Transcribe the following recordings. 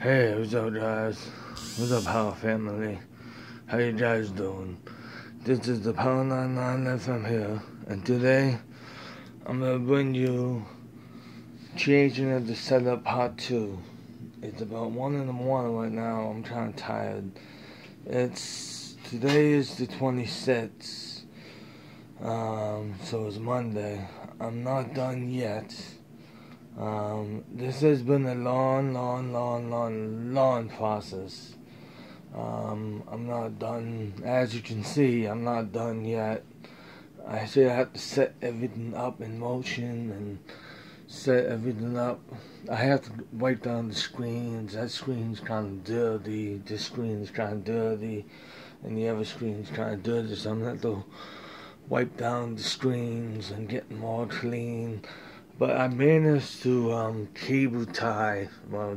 Hey, what's up, guys? What's up, Power Family? How you guys doing? This is the Power 99 FM here, and today I'm gonna bring you Changing of the Setup Part 2. It's about 1 in the morning right now. I'm kinda tired. Today is the 26th, so it's Monday. I'm not done yet. This has been a long process. I'm not done. As you can see, I'm not done yet. I still have to set everything up in motion and set everything up. I have to wipe down the screens. That screen's kind of dirty. This screen is kind of dirty. And the other screen's kind of dirty. So I'm going to have to wipe down the screens and get them all clean. But I managed to cable tie,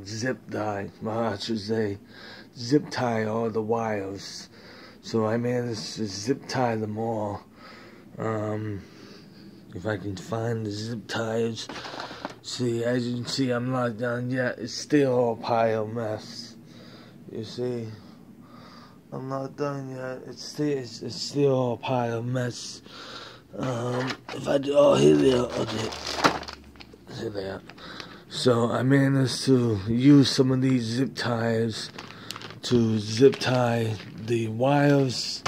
zip tie, I should say, zip tie all the wires. So I managed to zip tie them all. If I can find the zip ties. See, as you can see, I'm not done yet. It's still all pile mess. You see, I'm not done yet. It's still all pile mess. If I do, oh, here they are. Okay. There. So I managed to use some of these zip ties to zip tie the wires.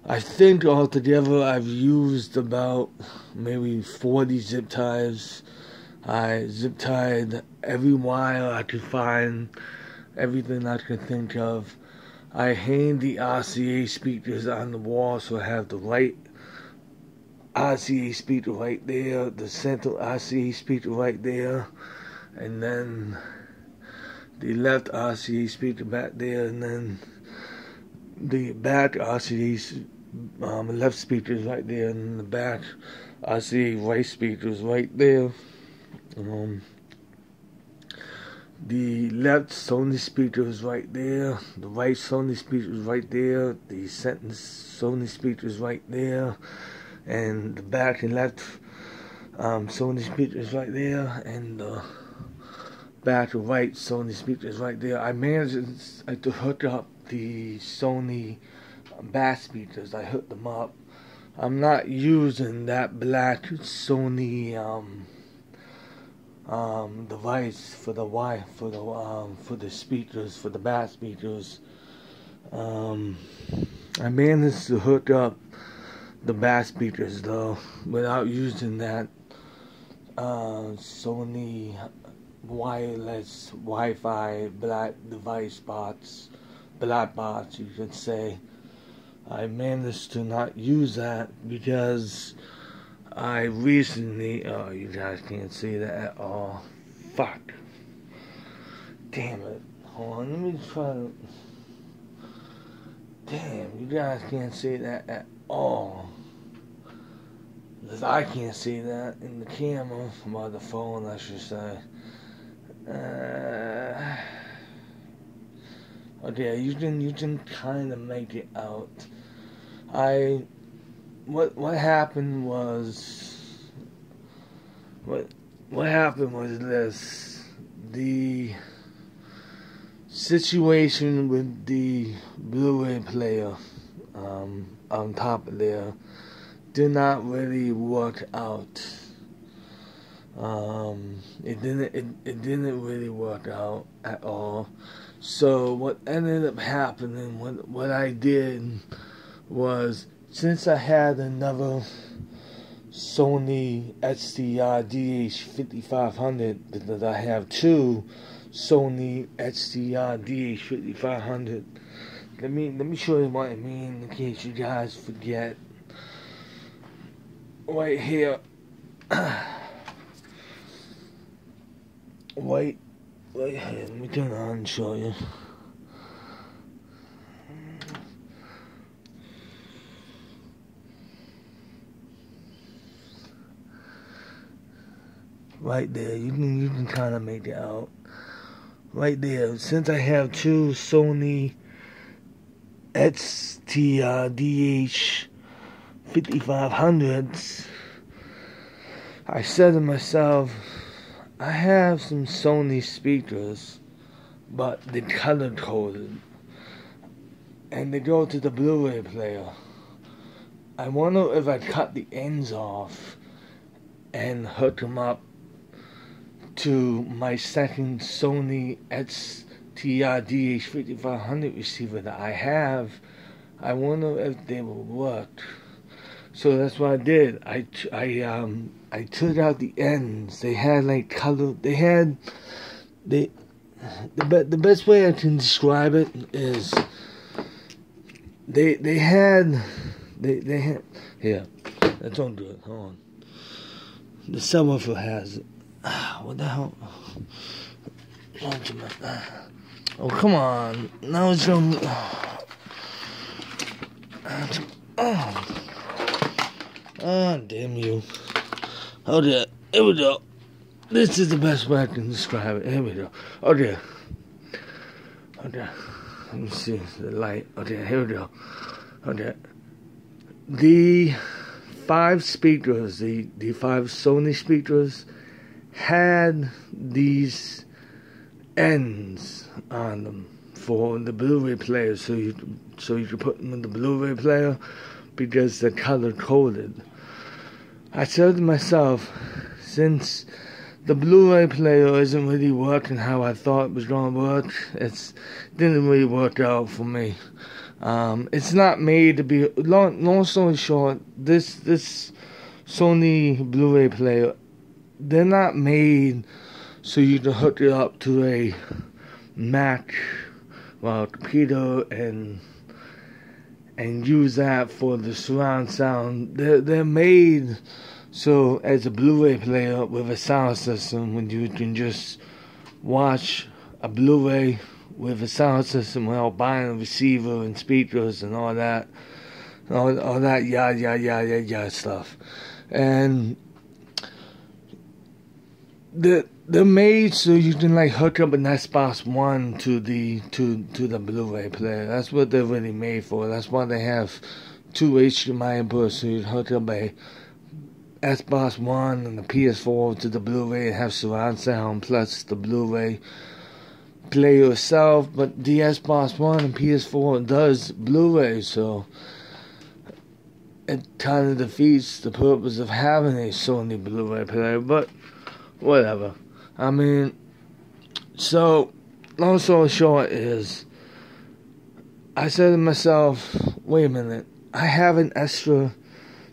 I think altogether I've used about maybe 40 zip ties. I zip tied every wire I could find, everything I could think of. I hang the RCA speakers on the wall so I have the right RCA speaker right there, the central RCA speaker right there, and then the left RCA speaker back there, and then the back RCA left speakers right there, and the back RCA right speakers right there. The left Sony speakers right there, the right Sony speakers right there, the center Sony speakers right there, and the back and left Sony speakers right there, and the back and right Sony speakers right there. I managed to hook up the Sony bass speakers. I hooked them up. I'm not using that black Sony device for the speakers, for the bass speakers. I managed to hook up the bass speakers though without using that Sony wireless Wi-Fi black box you could say. I managed to not use that because I recently, oh, you guys can't see that at all. Fuck. Damn it. Hold on, let me try to. Damn, you guys can't see that at all. Because I can't see that in the camera, or the phone, I should say. Okay, you can kind of make it out. What happened was this: the situation with the Blu-ray player on top of there did not really work out. It didn't really work out at all. So what ended up happening, what I did was, since I had another Sony HDR DH5500, that I have two Sony HDR DH5500. Let me show you what I mean in case you guys forget. Right here. Right here. Let me turn it on and show you. Right there, you can kind of make it out. Right there, since I have two Sony HDR DH5500s, I said to myself, I have some Sony speakers but they color coded, and they go to the Blu-ray player. I wonder if I cut the ends off and hook them up to my second Sony STR DH5500 receiver that I have. I wonder if they will work. So that's what I did. I took out the ends. They had like color. They had the best way I can describe it is they had here. Don't do it. Hold on. The subwoofer has it. What the hell? Oh, come on. Now it's going. Oh, damn you. Okay, here we go. This is the best way I can describe it. Here we go. Okay. Let me see the light. Okay, here we go. Okay. The 5 speakers, the 5 Sony speakers, had these ends on them for the Blu-ray player, so you could put them in the Blu-ray player because they're color coded. I said to myself, since the Blu-ray player isn't really working how I thought it was going to work, it didn't really work out for me. It's not made to be. Long story short, this Sony Blu-ray player, they're not made so you can hook it up to a Mac, computer, and use that for the surround sound. They're made so as a Blu-ray player with a sound system, when you can just watch a Blu-ray with a sound system without buying a receiver and speakers and all that stuff. And they're made so you can like hook up an Xbox One to the Blu-ray player. That's what they're really made for. That's why they have 2 HDMI inputs, so you can hook up a Xbox One and the PS4 to the Blu-ray and have surround sound plus the Blu-ray player itself. But the Xbox One and PS4 does Blu-ray, so it kind of defeats the purpose of having a Sony Blu-ray player. But whatever. I mean, so long story short is, I said to myself, wait a minute, I have an extra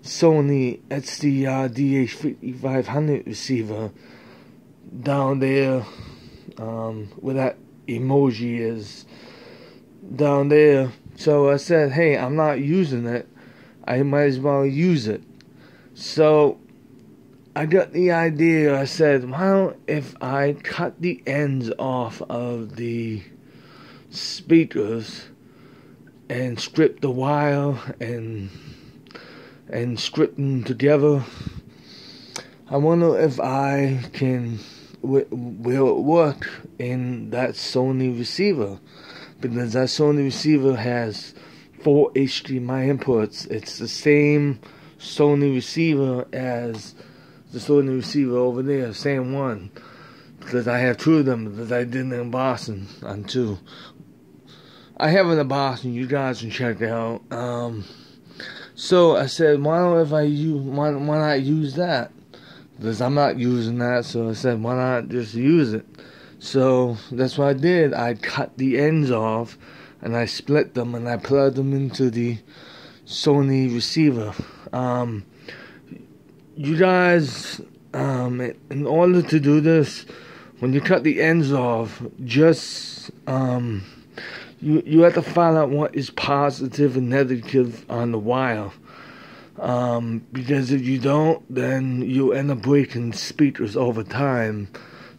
Sony SDR DH5500 receiver down there, where that emoji is down there. So I said, hey, I'm not using it, I might as well use it. So I got the idea. I said, well, if I cut the ends off of the speakers and strip the wire and strip them together, I wonder if I can will it work in that Sony receiver, because that Sony receiver has 4 HDMI inputs. It's the same Sony receiver as the Sony receiver over there, same one, because I have 2 of them, because I did an unboxing on 2. I have an unboxing, you guys can check it out. So I said, why not use that? Because I'm not using that, so I said, why not just use it? So that's what I did. I cut the ends off, and I split them, and I plugged them into the Sony receiver. You guys, in order to do this, when you cut the ends off, just you have to find out what is positive and negative on the wire. Because if you don't, then you end up breaking speakers over time.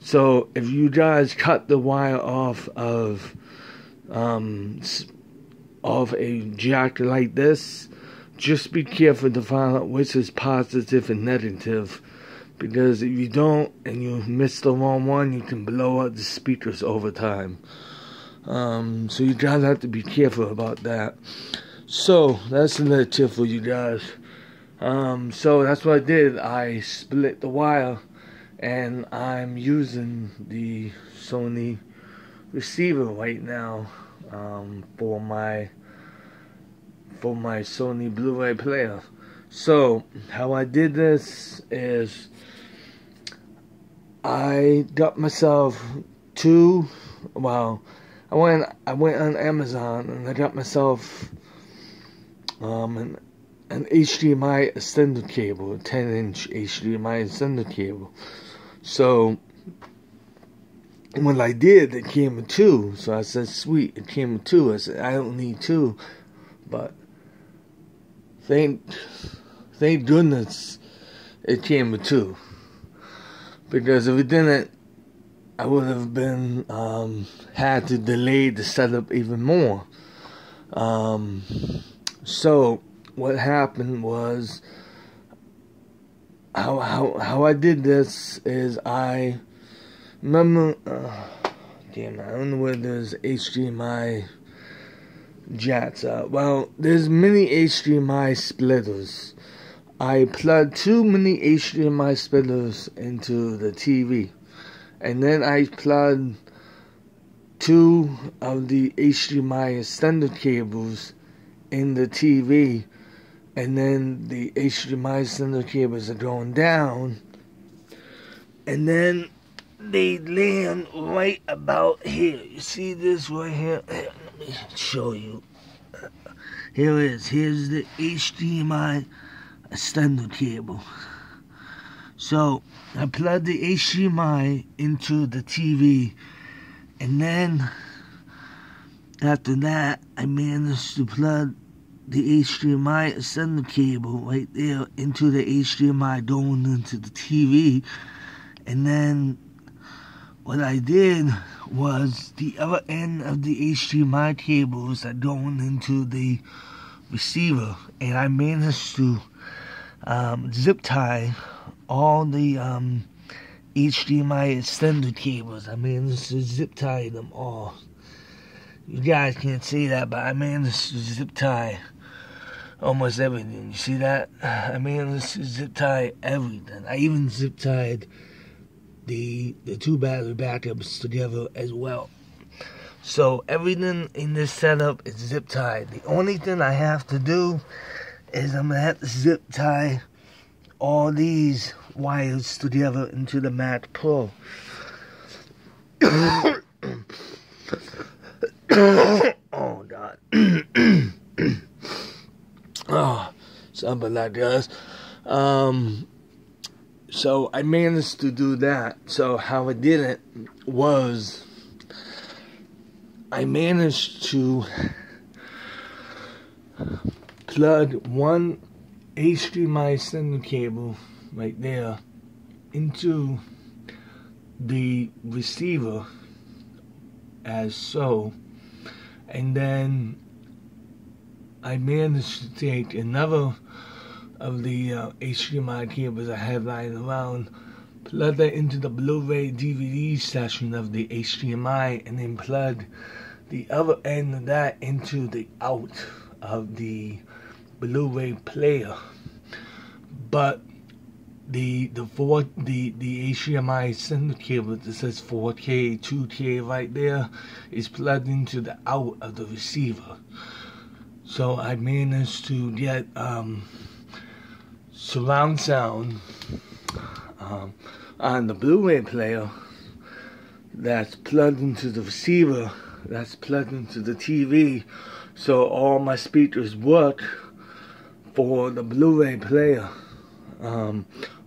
So if you guys cut the wire off of a jack like this, just be careful to find out which is positive and negative, because if you don't and you miss the wrong one, you can blow out the speakers over time. So you guys have to be careful about that. So that's a little tip for you guys. So that's what I did. I split the wire, and I'm using the Sony receiver right now for my Sony Blu-ray player. So how I did this is I got myself two. Well, I went on Amazon and I got myself an HDMI extender cable, a 10-inch HDMI extender cable. So when I did, it came with two. So I said, sweet, it came with two. I said, I don't need two. But thank goodness it came with two. Because if it didn't, I would have been, had to delay the setup even more. So what happened was, how I did this is I remember, damn, I don't know where there's HDMI jacks are. Well, there's many HDMI splitters. I plugged two mini HDMI splitters into the TV. And then I plugged two of the HDMI extender cables in the TV. And then the HDMI extender cables are going down. And then they land right about here. You see this right here? Let me show you. Here it is. Here's the HDMI extender cable. So I plugged the HDMI into the TV, and then after that I managed to plug the HDMI extender cable right there into the HDMI going into the TV. And then what I did was the other end of the HDMI cables are going into the receiver, and I managed to zip tie all the HDMI extender cables. I managed to zip tie them all. You guys can't see that, but I managed to zip tie almost everything. You see that? I managed to zip tie everything. I even zip tied the two battery backups together as well. So everything in this setup is zip tied. The only thing I have to do is I'm gonna have to zip tie all these wires together into the Mac Pro. Oh God. Oh, something like that. So I managed to do that. So how I did it was I managed to plug one HDMI extender cable right there into the receiver as so, and then I managed to take another of the HDMI cables I had lying around, plug that into the Blu-ray DVD section of the HDMI, and then plug the other end of that into the out of the Blu-ray player. But the HDMI extender cable that says 4K, 2K right there is plugged into the out of the receiver. So I managed to get surround sound on the Blu-ray player that's plugged into the receiver, that's plugged into the TV, so all my speakers work for the Blu-ray player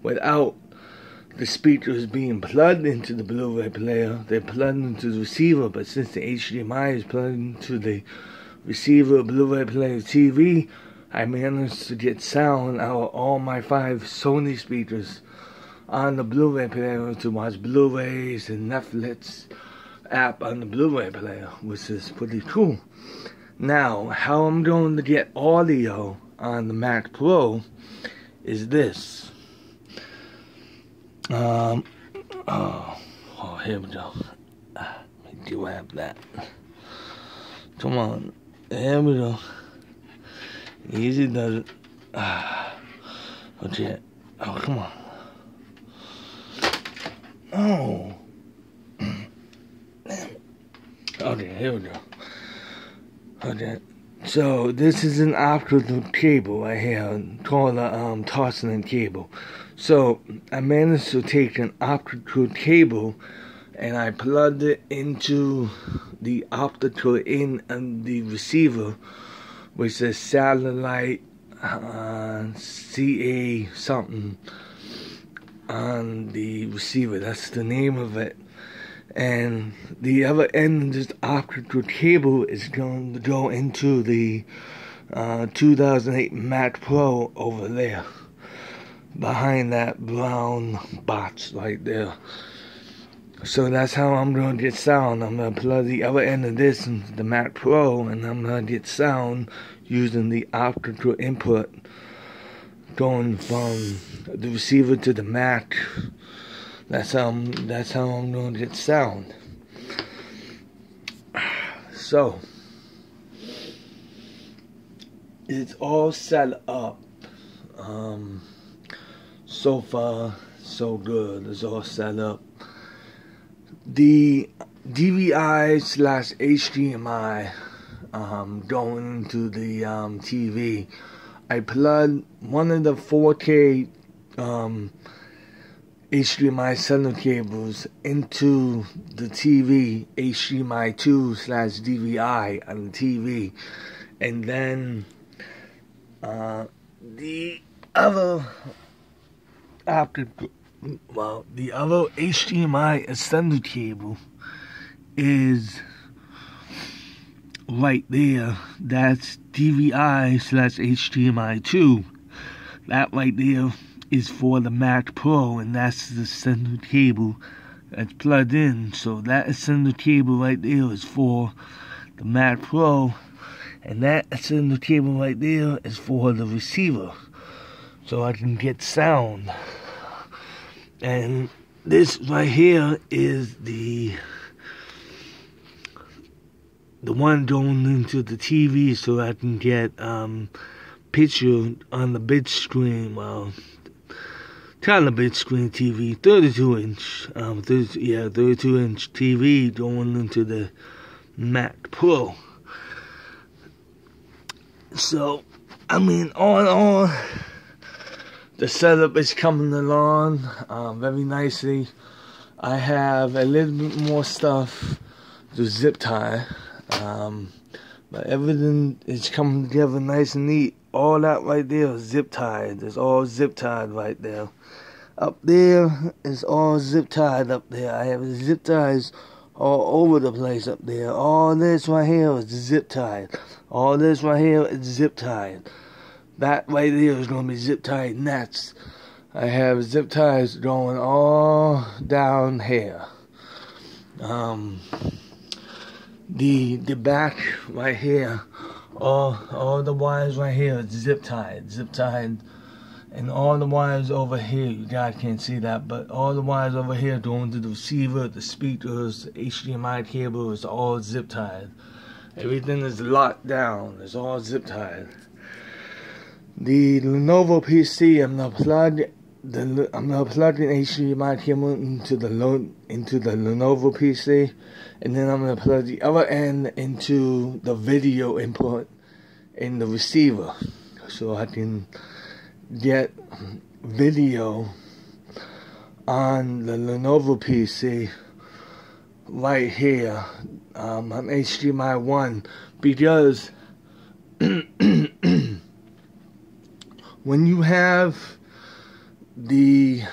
without the speakers being plugged into the Blu-ray player. They're plugged into the receiver, but since the HDMI is plugged into the receiver, Blu-ray player, TV, I managed to get sound out of all my 5 Sony speakers on the Blu-ray player to watch Blu-rays and Netflix app on the Blu-ray player, which is pretty cool. Now, how I'm going to get audio on the Mac Pro is this. Oh, here we go. We do have that. Come on. There we go. Easy does it. Okay. Oh, come on. Oh. Okay, here we go. Okay. So this is an optical cable right here called a tossing cable. So I managed to take an optical cable and I plugged it into the optical in and the receiver, which is satellite CA something on the receiver. That's the name of it. And the other end of this optical cable is going to go into the 2008 Mac Pro over there, behind that brown box right there. So that's how I'm going to get sound. I'm going to plug the other end of this into the Mac Pro, and I'm going to get sound using the optical input going from the receiver to the Mac. That's how I'm going to get sound. So it's all set up. So far, so good. It's all set up. The DVI/HDMI going into the TV. I plugged one of the 4K HDMI center cables into the TV, HDMI 2/DVI on the TV, and then the other HDMI extender cable is right there. That's DVI/HDMI 2. That right there is for the Mac Pro, and that's the extender cable that's plugged in. So that extender cable right there is for the Mac Pro, and that extender cable right there is for the receiver, so I can get sound. And this right here is the one going into the TV, so I can get picture on the big screen. Well, kind of big screen TV, 32-inch, 32-inch TV going into the Mac Pro. So, I mean, all in all, the setup is coming along very nicely. I have a little bit more stuff to zip tie, but everything is coming together nice and neat. All that right there is zip tied. It's all zip tied right there. Up there is all zip tied up there. I have zip ties all over the place up there. All this right here is zip tied. All this right here is zip tied. That right there is going to be zip tied next. I have zip ties going all down here. The back right here, all the wires right here is zip tied, and all the wires over here, you guys can't see that, but all the wires over here going to the receiver, the speakers, the HDMI cable is all zip tied. Everything is locked down. It's all zip tied. The Lenovo PC, I'm gonna plug an HDMI cable into the Lenovo PC, and then I'm gonna plug the other end into the video input in the receiver, so I can get video on the Lenovo PC right here on HDMI 1, because when you have the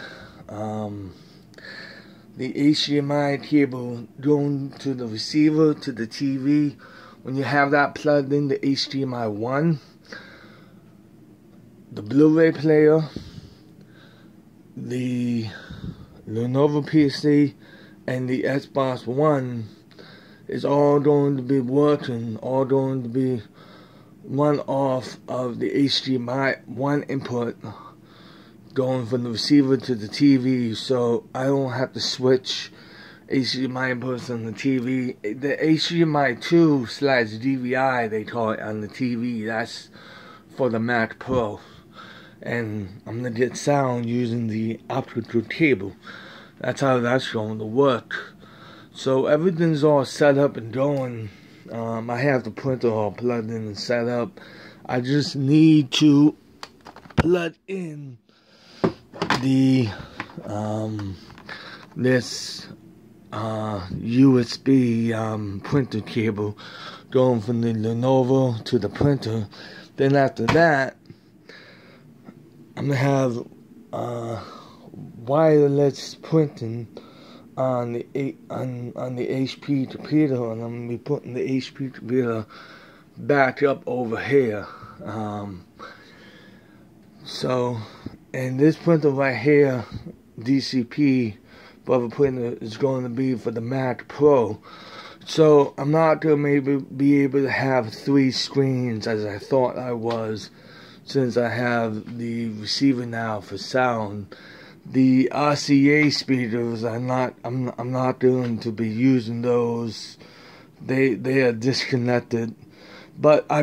HDMI cable going to the receiver, to the TV, when you have that plugged into HDMI 1, the Blu-ray player, the Lenovo PC, and the Xbox One is all going to be working, all going to be run off of the HDMI 1 input going from the receiver to the TV, so I don't have to switch HDMI inputs on the TV. The HDMI 2/DVI, they call it on the TV, that's for the Mac Pro. And I'm going to get sound using the optical cable. That's how that's going to work. So everything's all set up and going. I have the printer all plugged in and set up. I just need to plug in the this USB printer cable going from the Lenovo to the printer. Then after that, I'm gonna have wireless printing on the HP computer, and I'm gonna be putting the HP computer back up over here. So, and this printer right here, DCP brother printer, is going to be for the Mac Pro. So I'm not gonna maybe be able to have 3 screens as I thought I was, since I have the receiver now for sound. The RCA speakers I'm not going to be using those. They are disconnected. But what I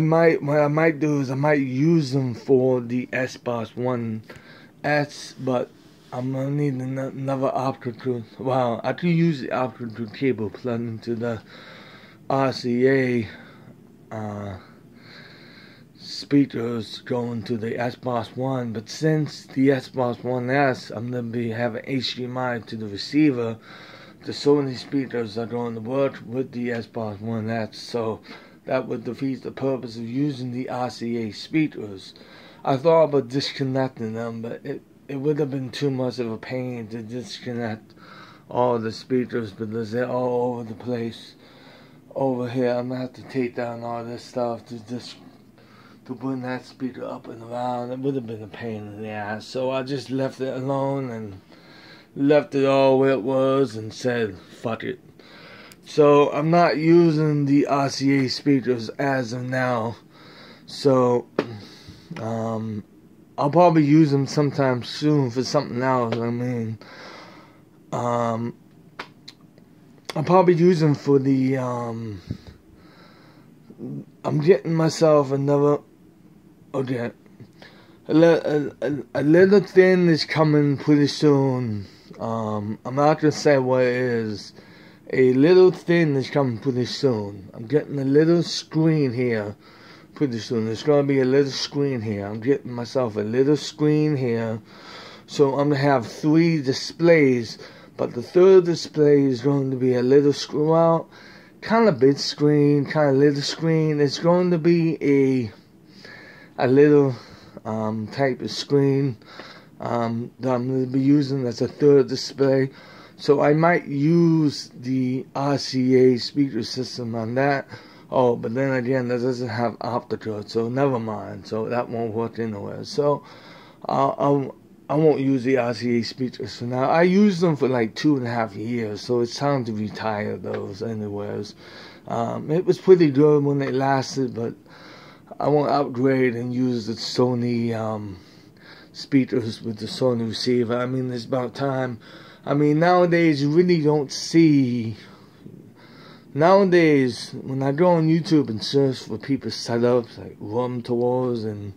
might do is I might use them for the Xbox One S, but I'm gonna need another optical. Wow, I could use the optical cable plugged into the RCA speakers going to the Xbox One, but since the Xbox One S, I'm gonna be having HDMI to the receiver. The Sony speakers are going to work with the Xbox One S, so that would defeat the purpose of using the RCA speakers. I thought about disconnecting them, but it would have been too much of a pain to disconnect all the speakers because they're all over the place. Over here, I'm gonna have to take down all this stuff to bring that speaker up and around. It would have been a pain in the ass. So I just left it alone and left it all where it was and said, fuck it. So I'm not using the RCA speakers as of now. So I'll probably use them sometime soon for something else. I mean, I'll probably use them for the I'm getting myself another. Okay, a little thing is coming pretty soon. I'm not gonna say what it is. A little thing is coming pretty soon. I'm getting a little screen here pretty soon. There's gonna be a little screen here. I'm getting myself a little screen here. So I'm gonna have 3 displays, but the 3rd display is going to be a little screen. Well, kind of big screen, kind of little screen. It's going to be a little type of screen that I'm going to be using as a 3rd display. So I might use the RCA speaker system on that. Oh, but then again, that doesn't have optical, so never mind. So that won't work anywhere. So I won't use the RCA speakers for now. I used them for like 2.5 years, so it's time to retire those anyways. It was pretty good when they lasted, but I won't upgrade and use the Sony speakers with the Sony receiver. I mean, it's about time. I mean, nowadays you really don't see. Nowadays, when I go on YouTube and search for people's setups, like room tours and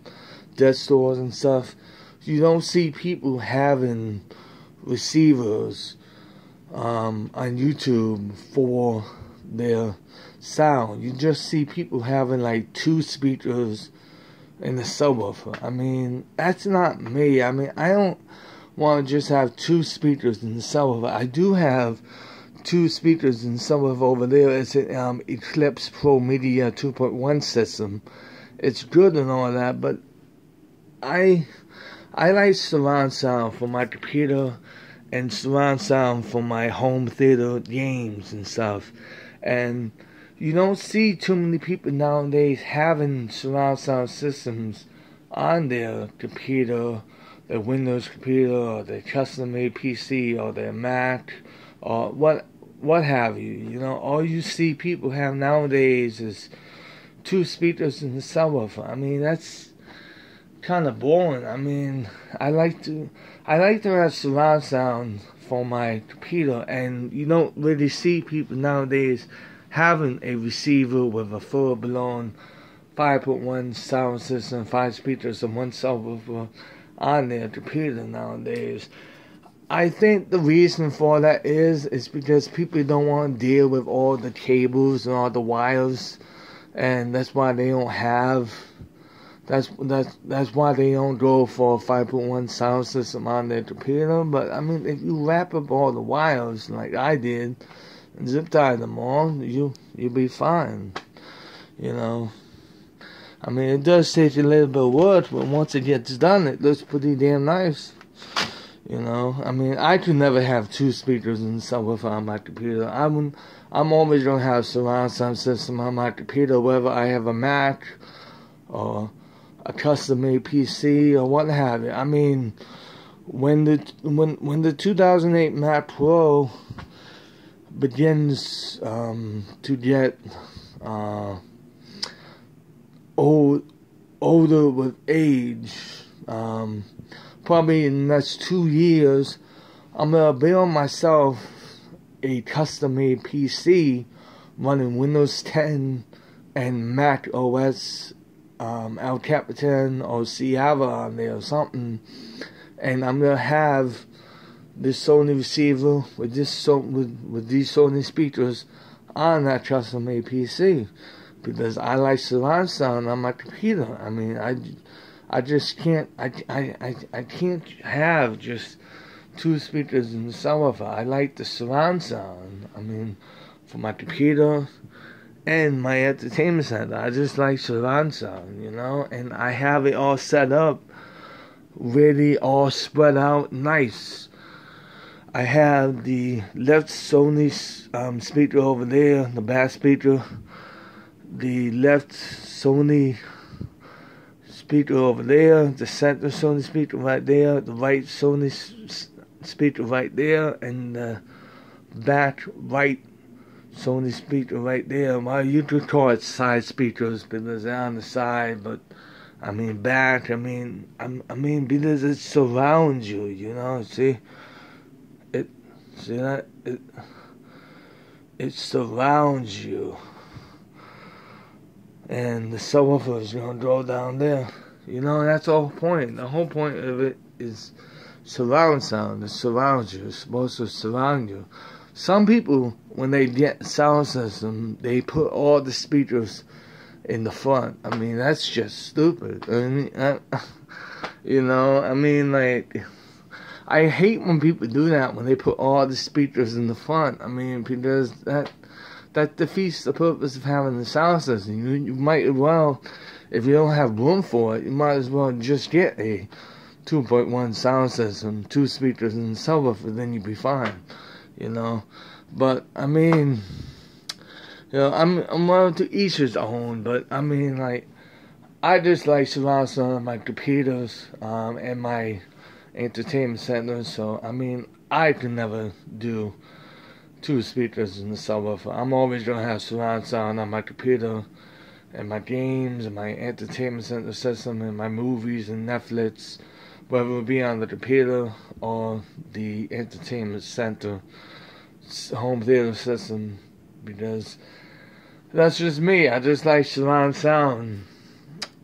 desk tours and stuff, you don't see people having receivers on YouTube for their sound. You just see people having like 2 speakers in the subwoofer. I mean, that's not me. I mean, I don't want to just have 2 speakers in the subwoofer. I do have 2 speakers in subwoofer over there. It's an Eclipse Pro Media 2.1 system. It's good and all that, but I like surround sound for my computer and surround sound for my home theater games and stuff. And you don't see too many people nowadays having surround sound systems on their computer, their Windows computer, or their custom-made PC, or their Mac, or what have you. You know, all you see people have nowadays is 2 speakers in the subwoofer. I mean, that's kind of boring. I mean, I like to have surround sound for my computer, and you don't really see people nowadays having a receiver with a full-blown 5.1 sound system, 5 speakers and 1 subwoofer on their computer nowadays. I think the reason for that is because people don't want to deal with all the cables and all the wires, and that's why they don't have. That's why they don't go for a 5.1 sound system on their computer. But I mean, if you wrap up all the wires like I did and zip tie them all, you'll be fine. You know. I mean, it does take a little bit of work, but once it gets done, it looks pretty damn nice. You know, I mean, I could never have 2 speakers and subwoofer on my computer. I'm always gonna have surround sound system on my computer, whether I have a Mac or a custom-made PC or what have you. I mean, when the 2008 Mac Pro begins to get older with age, probably in the next 2 years, I'm gonna build myself a custom-made PC running Windows 10 and Mac OS, El Capitan or Sierra on there or something, and I'm gonna have this Sony receiver with these Sony speakers on that custom-made PC. Because I like surround sound on my computer. I mean, I just can't. I can't have just 2 speakers in the subwoofer. I like the surround sound. I mean, for my computer and my entertainment center. I just like surround sound, you know. And I have it all set up, really all spread out, nice. I have the left Sony speaker over there, the bass speaker. The left Sony speaker over there, the center Sony speaker right there, the right Sony speaker right there, and the back right Sony speaker right there. Well, you could call it side speakers because they're on the side, but I mean back. I mean because it surrounds you. You know, see that it surrounds you. And the subwoofer is going to go down there. You know, that's the whole point. The whole point of it is surround sound. It surrounds you. It's supposed to surround you. Some people, when they get a sound system, they put all the speakers in the front. I mean, that's just stupid. I mean, you know, I mean, like, I hate when people do that, when they put all the speakers in the front. I mean, because that defeats the purpose of having the sound system. You might as well, if you don't have room for it, you might as well just get a 2.1 sound system, 2 speakers and subwoofer, then you'd be fine, you know. But I mean, you know, I'm well to each his own. But I mean, like, I just like surround sound on my computers and my entertainment center. So I mean, I could never do 2 speakers in the subwoofer. I'm always gonna have surround sound on my computer and my games and my entertainment center system and my movies and Netflix, whether it be on the computer or the entertainment center home theater system, because that's just me. I just like surround sound.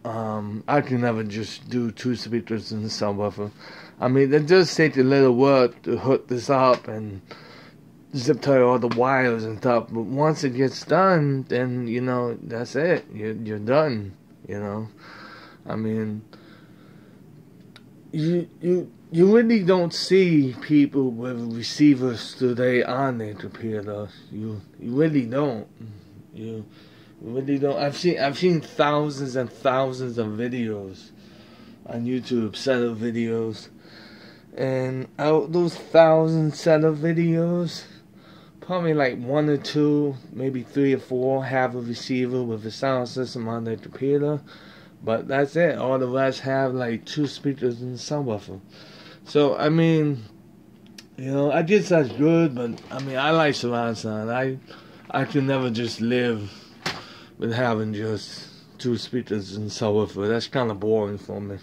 I can never just do 2 speakers in the subwoofer. I mean, it does take a little work to hook this up and zip tie all the wires and stuff, but once it gets done, then, you know, that's it. You're done, you know. I mean, you really don't see people with receivers today on their computer. You really don't. You really don't. I've seen thousands and thousands of videos on YouTube, set of videos, and out those 1,000 set of videos, probably like 1 or 2, maybe 3 or 4 have a receiver with a sound system on their computer, but that's it. All the rest have like 2 speakers and a subwoofer. So I mean, you know, I guess that's good, but I mean, I like surround sound. I could never just live with having just 2 speakers and subwoofer. That's kind of boring for me.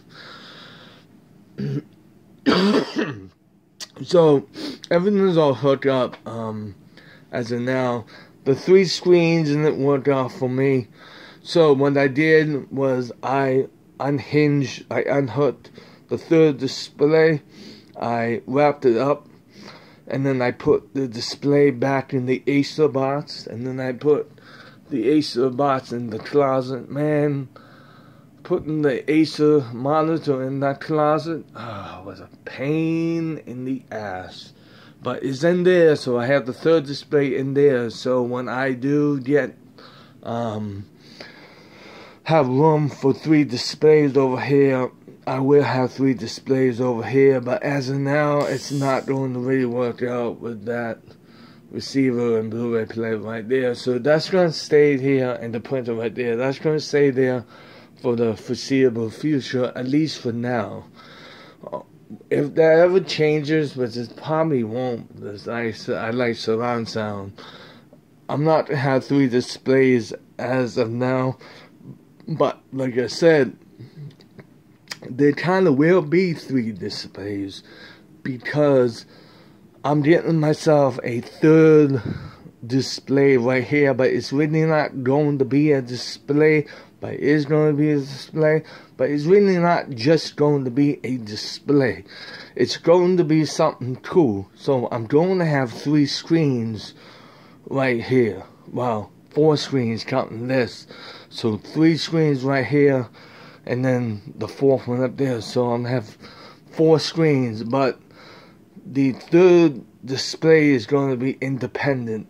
So everything's all hooked up as of now. The 3 screens didn't work out for me. So what I did was I unhooked the third display. I wrapped it up, and then I put the display back in the Acer box, and then I put the Acer box in the closet. Man, putting the Acer monitor in that closet was a pain in the ass. But it's in there, so I have the third display in there. So when I do get have room for 3 displays over here, I will have 3 displays over here. But as of now, it's not going to really work out with that receiver and Blu-ray player right there. So that's going to stay here, and the printer right there, that's going to stay there for the foreseeable future, at least for now. If that ever changes, which it probably won't, because I like surround sound, I'm not going to have 3 displays as of now. But like I said, there kind of will be 3 displays, because I'm getting myself a third display right here, but it's really not going to be a display, but it is going to be a display, but it's really not just going to be a display. It's going to be something cool. So I'm going to have 3 screens right here. Well, 4 screens counting this. So 3 screens right here, and then the 4th one up there. So I'm going to have 4 screens, but the third display is going to be independent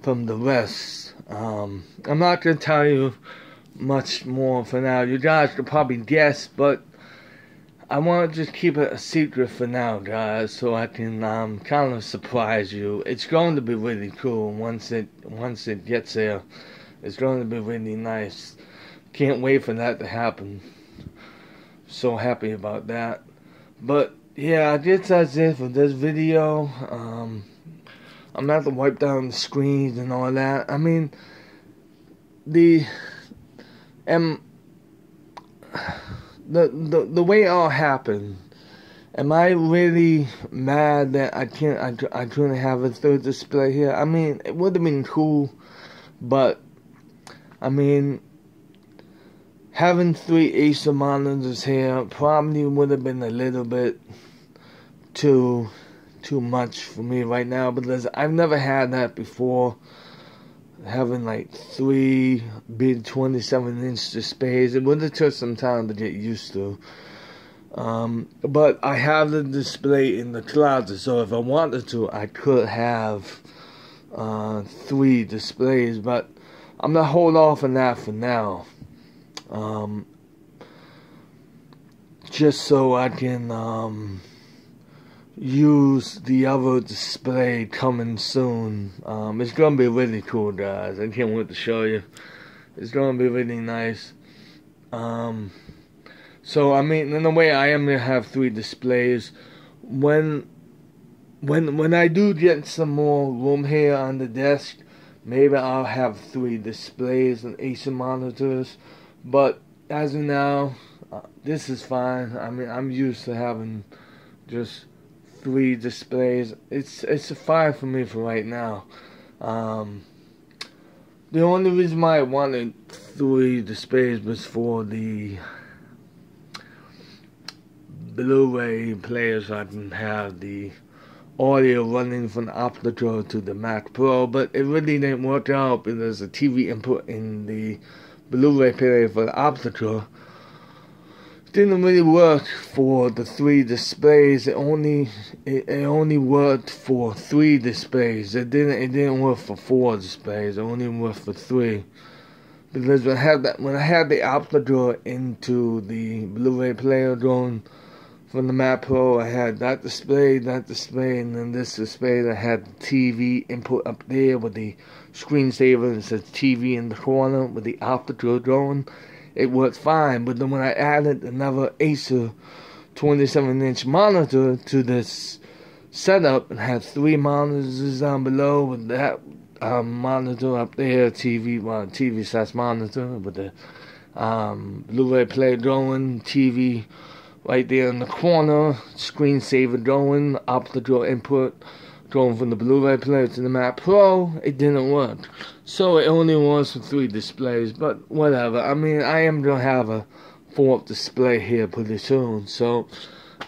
from the rest. I'm not going to tell you much more for now. You guys could probably guess, but I want to just keep it a secret for now, guys, so I can kind of surprise you. It's going to be really cool once it gets there. It's going to be really nice. Can't wait for that to happen. So happy about that. But yeah, I guess that's it for this video. I'm gonna have to wipe down the screens and all that. I mean, the way it all happened, am I really mad that I couldn't have a third display here? I mean, it would have been cool, but I mean, having 3 Acer monitors here probably would have been a little bit too much for me right now, because I've never had that before. Having like 3 big 27-inch displays, it would have took some time to get used to. But I have the display in the closet, so if I wanted to, I could have 3 displays. But I'm gonna hold off on that for now, just so I can use the other display coming soon. It's gonna be really cool, guys. I can't wait to show you. It's gonna be really nice. So I mean, in a way, I am gonna have 3 displays. When I do get some more room here on the desk, maybe I'll have 3 displays and Acer monitors. But as of now, this is fine. I mean, I'm used to having just 3 displays. It's fine for me for right now. The only reason why I wanted 3 displays was for the Blu-ray players, so I can have the audio running from the optical to the Mac Pro, but it really didn't work out because the TV input in the Blu-ray player for the optical didn't really work for the 3 displays. It only worked for 3 displays. It didn't work for 4 displays. It only worked for 3. Because when I had the optical into the Blu-ray player going from the Mac Pro, I had that display, and then this display that had the TV input up there with the screensaver that says TV in the corner with the optical going. It worked fine, but then when I added another Acer 27-inch monitor to this setup and had 3 monitors down below with that monitor up there, TV/slash monitor with the Blu-ray player going, TV right there in the corner, screensaver going, optical input going from the Blu-ray player to the Mac Pro, it didn't work. So it only was for 3 displays, but whatever. I mean, I am going to have a 4th display here pretty soon, so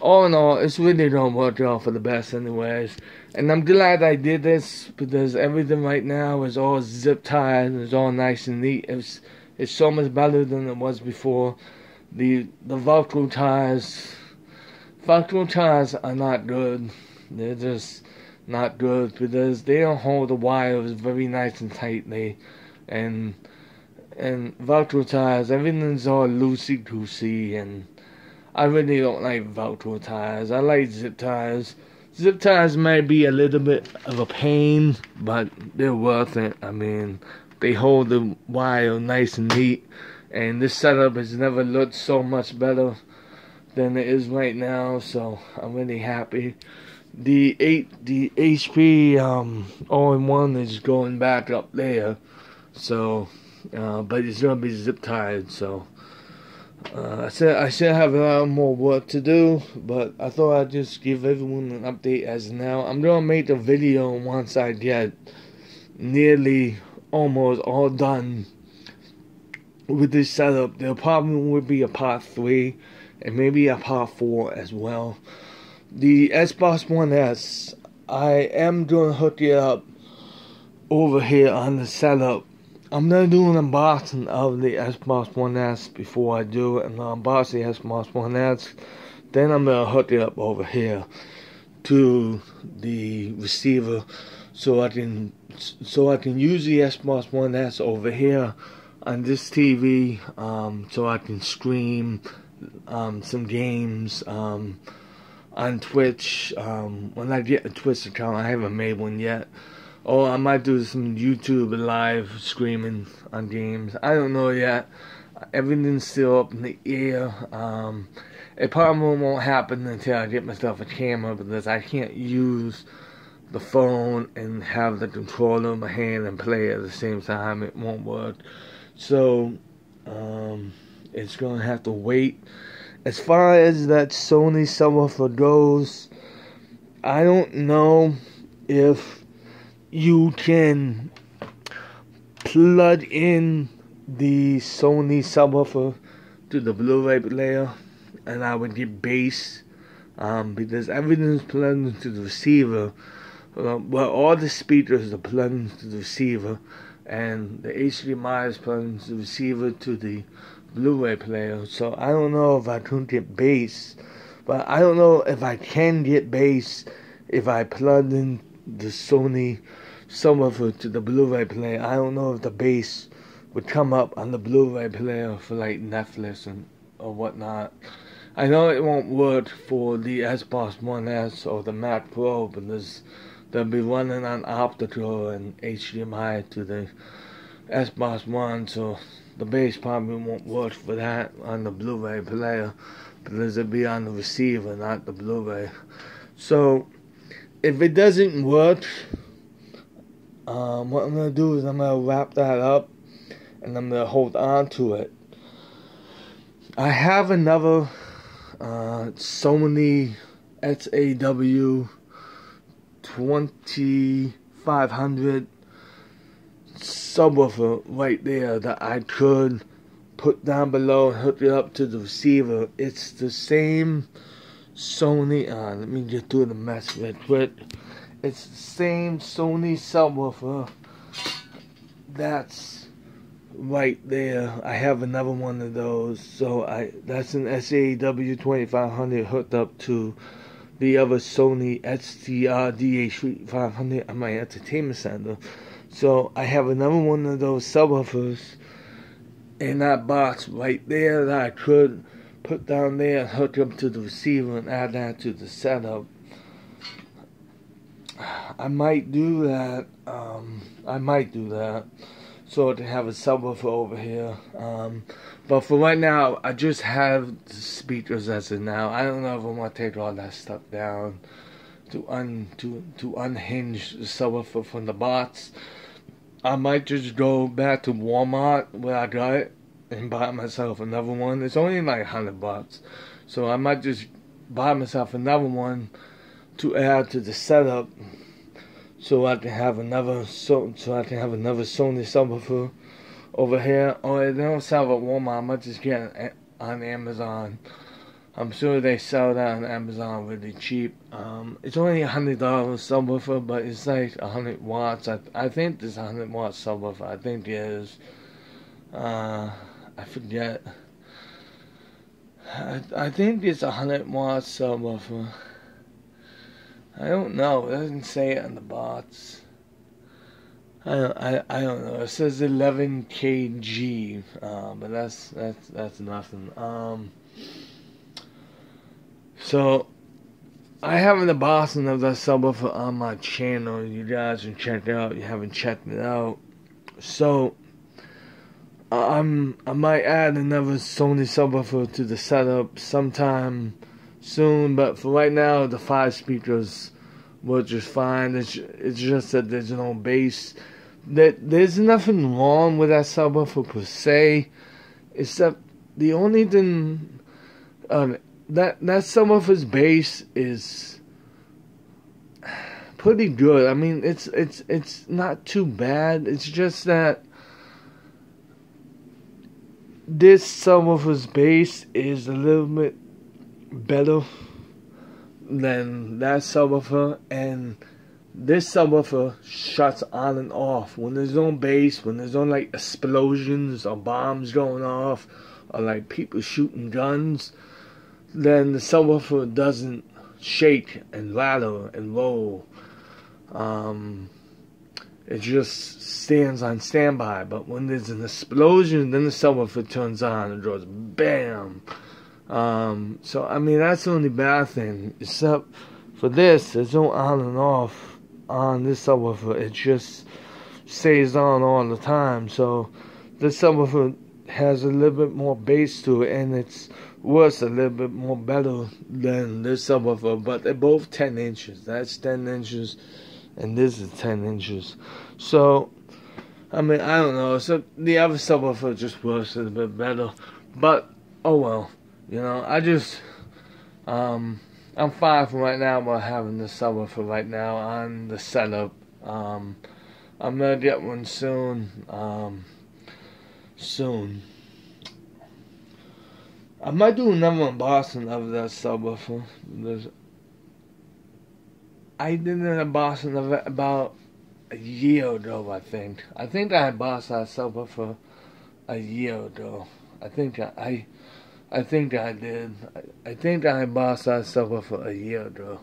all in all, it's really gonna work out for the best anyways. And I'm glad I did this because everything right now is all zip tied, it's all nice and neat. It's so much better than it was before. The Velcro ties are not good. They're just not good because they don't hold the wires very nice and tightly, and Velcro ties, everything's all loosey-goosey, and I really don't like Velcro ties. I like zip ties. Zip ties might be a little bit of a pain, but they're worth it. I mean, they hold the wire nice and neat, and this setup has never looked so much better than it is right now, so I'm really happy. The HP all-in-one is going back up there, so but it's gonna be zip tied, so I still have a lot more work to do, but I thought I'd just give everyone an update as of now. I'm gonna make a video once I get nearly almost all done with this setup. There probably will be a part 3 and maybe a part 4 as well. The Xbox One S, I am gonna hook it up over here on the setup. I'm gonna do an unboxing of the Xbox One S before I do it, and I'll unbox the Xbox One S. Then I'm gonna hook it up over here to the receiver, so I can use the Xbox One S over here on this TV, so I can stream some games on Twitch. When I get a Twitch account, I haven't made one yet. Or I might do some YouTube live streaming on games. I don't know yet. Everything's still up in the air. It probably won't happen until I get myself a camera, because I can't use the phone and have the controller in my hand and play at the same time. It won't work. So it's gonna have to wait. As far as that Sony subwoofer goes, I don't know if you can plug in the Sony subwoofer to the Blu-ray player, and I would get bass, because everything's plugged into the receiver. Well, all the speakers are plugged into the receiver, and the HDMI is plugged into the receiver to the Blu-ray player. So I don't know if I could get bass, but I don't know if I can get bass if I plug in the Sony subwoofer to the Blu-ray player. I don't know if the bass would come up on the Blu-ray player for like Netflix or whatnot. I know it won't work for the Xbox One S or the Mac Pro, because they'll be running on optical and HDMI to the Xbox One, so the bass probably won't work for that on the Blu-ray player, because it'll be on the receiver, not the Blu-ray. So if it doesn't work, what I'm going to do is I'm going to wrap that up, and I'm going to hold on to it. I have another Sony SAW 2500 subwoofer right there that I could put down below and hook it up to the receiver. It's the same Sony, let me get through the mess real quick. It's the same Sony subwoofer that's right there. I have another one of those, so that's an SAW 2500 hooked up to the other Sony STR DH500 on my entertainment center. So I have another one of those subwoofers in that box right there that I could put down there and hook up to the receiver and add that to the setup. I might do that. So to have a subwoofer over here. But for right now, I just have the speakers as of now. I don't know if I want to take all that stuff down to unhinge the subwoofer from the box. I might just go back to Walmart where I got it and buy myself another one. It's only like $100, so I might just buy myself another one to add to the setup, so I can have another Sony subwoofer over here. Or if they don't sell it at Walmart, I might just get it on Amazon. I'm sure they sell that on Amazon really cheap. It's only $100 subwoofer, but it's like 100 watts. I think there's 100 watt subwoofer. I think there is. I forget. I think it's 100 watt subwoofer. I don't know. It doesn't say it on the box. I don't know. It says 11 kg, but that's nothing. So I have an unboxing of that subwoofer on my channel. You guys can check it out. If you haven't checked it out. So I might add another Sony subwoofer to the setup sometime soon. But for right now, the 5 speakers work just fine. It's just that there's no bass. There's nothing wrong with that subwoofer per se, except the only thing that subwoofer's bass is pretty good. I mean, it's not too bad. It's just that this subwoofer's bass is a little bit better than that subwoofer, and this subwoofer shuts on and off when there's no bass, when there's no like explosions or bombs going off or like people shooting guns. Then the subwoofer doesn't shake and rattle and roll. It just stands on standby. But when there's an explosion, then the subwoofer turns on and goes bam. So I mean, that's the only bad thing. Except for this, there's no on and off on this subwoofer. It just stays on all the time. So this subwoofer has a little bit more bass to it, and it's works a little bit more better than this subwoofer. But they're both 10 inches. That's 10 inches, and this is 10 inches. So I mean, I don't know. So the other subwoofer just works a little bit better. But oh well, you know. I just I'm fine for right now about having the subwoofer right now on the setup. I'm gonna get one soon. I might do another unboxing of that subwoofer. I did an unboxing of it about a year ago, I think. I think I unboxed that subwoofer a year ago. I think I did. I think I unboxed that subwoofer a year ago.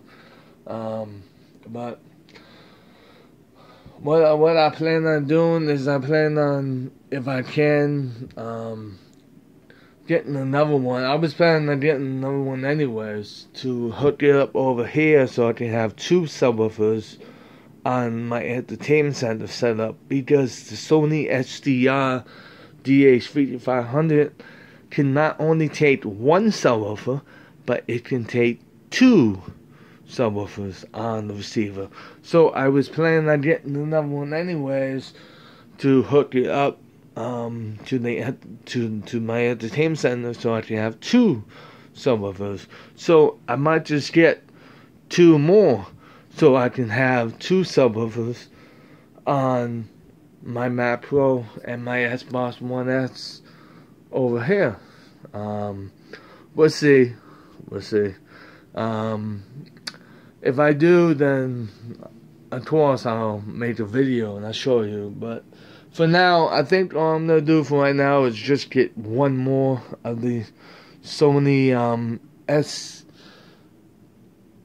But what I plan on doing is I plan on, if I can, getting another one. I was planning on getting another one anyways to hook it up over here so I can have 2 subwoofers on my entertainment center setup, because the Sony SDR DH5500 can not only take 1 subwoofer, but it can take 2 subwoofers on the receiver. So I was planning on getting another one anyways to hook it up to my entertainment center so I can have 2 subwoofers. So I might just get 2 more so I can have 2 subwoofers on my Mac Pro and my Xbox One S over here. We'll see. If I do, then of course I'll make a video and I'll show you. But for now, I think all I'm gonna do for right now is just get 1 more of the Sony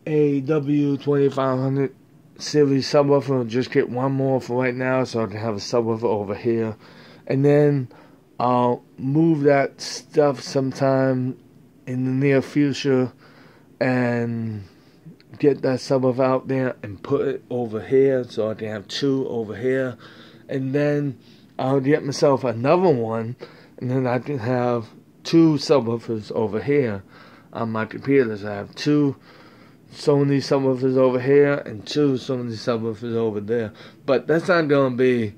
SAW2500 series subwoofer. Just get 1 more for right now so I can have a subwoofer over here, and then I'll move that stuff sometime in the near future and get that subwoofer out there and put it over here so I can have 2 over here. And then I'll get myself another one, and then I can have 2 subwoofers over here on my computers. I have 2 Sony subwoofers over here and 2 Sony subwoofers over there. But that's not going to be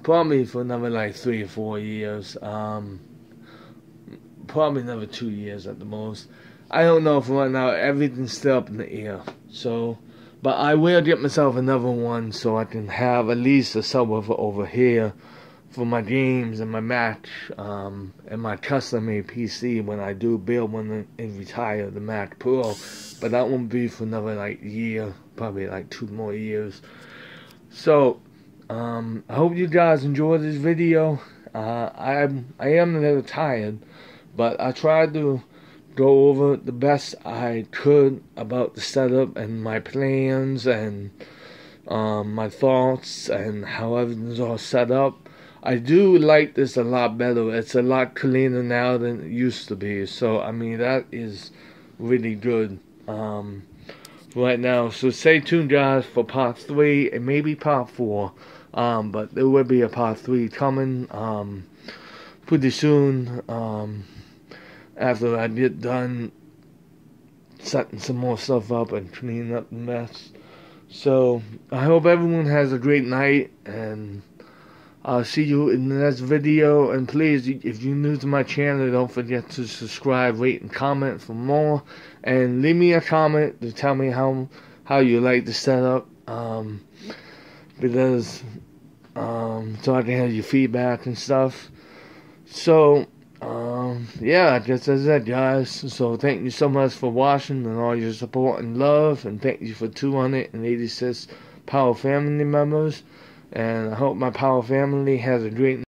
probably for another like 3 or 4 years. Probably another 2 years at the most. I don't know for right now. Everything's still up in the air. So, but I will get myself another one so I can have at least a subwoofer over here for my games and my match, and my custom-made PC when I do build one and retire the Mac Pro. But that won't be for another like year, probably like 2 more years. So I hope you guys enjoyed this video. I am a little tired, but I tried to go over the best I could about the setup and my plans and my thoughts and how everything's all set up. I do like this a lot better. It's a lot cleaner now than it used to be. So, I mean, that is really good right now. So, stay tuned, guys, for part 3 and maybe part 4. But there will be a part 3 coming pretty soon after I get done setting some more stuff up and cleaning up the mess. So, I hope everyone has a great night, and I'll see you in the next video. And please, if you're new to my channel, don't forget to subscribe, rate, and comment for more. And leave me a comment to tell me how you like the setup. Because so I can have your feedback and stuff. So, yeah, I guess that's it, guys. So thank you so much for watching and all your support and love. And thank you for 286 Power Family members. And I hope my Power Family has a great